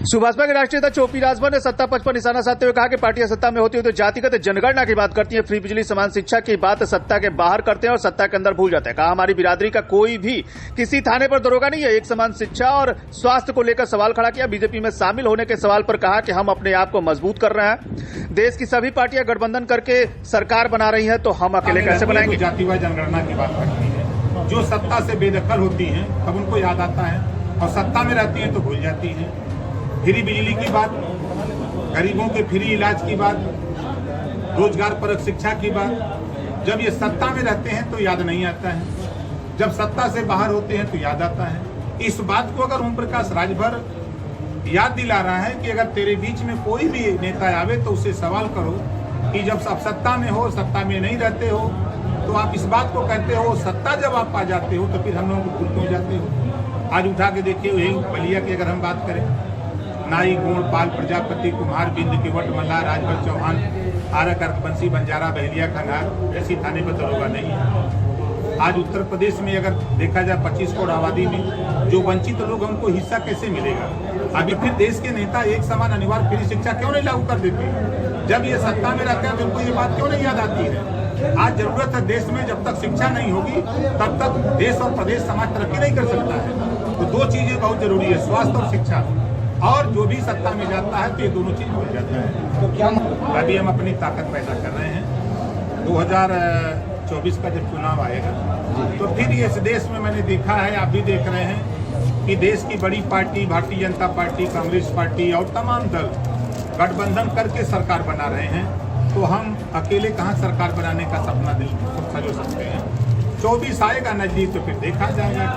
सुभाषपा के राष्ट्रीय अध्यक्ष ओपी राजभर ने सत्ता पक्ष पर निशाना साधते हुए कहा कि पार्टियां सत्ता में होती है तो जातिगत जनगणना की बात करती है, फ्री बिजली समान शिक्षा की बात सत्ता के बाहर करते हैं और सत्ता के अंदर भूल जाते हैं। कहा हमारी बिरादरी का कोई भी किसी थाने पर दरोगा नहीं है। एक समान शिक्षा और स्वास्थ्य को लेकर सवाल खड़ा किया। बीजेपी में शामिल होने के सवाल पर कहा कि हम अपने आप को मजबूत कर रहे हैं। देश की सभी पार्टियां गठबंधन करके सरकार बना रही है तो हम अकेले कैसे बनाएंगे। जातिवाद जनगणना की बात करती है, जो सत्ता से बेदखल होती है तब उनको याद आता है और सत्ता में रहती है तो भूल जाती है। फ्री बिजली की बात, गरीबों के फ्री इलाज की बात, रोजगार परक शिक्षा की बात, जब ये सत्ता में रहते हैं तो याद नहीं आता है, जब सत्ता से बाहर होते हैं तो याद आता है। इस बात को अगर ओम प्रकाश राजभर याद दिला रहा है कि अगर तेरे बीच में कोई भी नेता आवे तो उससे सवाल करो कि जब आप सत्ता में हो, सत्ता में नहीं रहते हो तो आप इस बात को कहते हो, सत्ता जब आप पा जाते हो तो फिर हम लोगों को भूल क्यों जाते हो। आज उठा के देखिए यही बलिया की अगर हम बात करें, नाई गोड़ पाल प्रजापति कुम्हार बिंद केवट मल्ला राजभर चौहान आरक अर्कबंसी बंजारा बहलिया खंगार ऐसी थाने पर दरोगा नहीं है। आज उत्तर प्रदेश में अगर देखा जाए 25 करोड़ आबादी में जो वंचित लोग हैं उनको हिस्सा कैसे मिलेगा। अभी फिर देश के नेता एक समान अनिवार्य फ्री शिक्षा क्यों नहीं लागू कर देते। जब ये सत्ता में रहते हैं तो उनको ये बात क्यों नहीं याद आती है। आज जरूरत है देश में, जब तक शिक्षा नहीं होगी तब तक देश और प्रदेश समाज तरक्की नहीं कर सकता है। तो दो चीजें बहुत जरूरी है, स्वास्थ्य और शिक्षा। और जो भी सत्ता में जाता है तो ये दोनों चीज हो जाता है। तो क्या अभी हम अपनी ताकत पैदा कर रहे हैं। 2024 का जब चुनाव आएगा तो फिर इस देश में मैंने देखा है, आप भी देख रहे हैं कि देश की बड़ी party Bharatiya Janata party, Congress party और तमाम दल गठबंधन करके सरकार बना रहे हैं। तो हम अकेले कहाँ सरकार बनाने का सपना दिल सजो सकते हैं। 24 आएगा नजदीक तो फिर देखा जाएगा।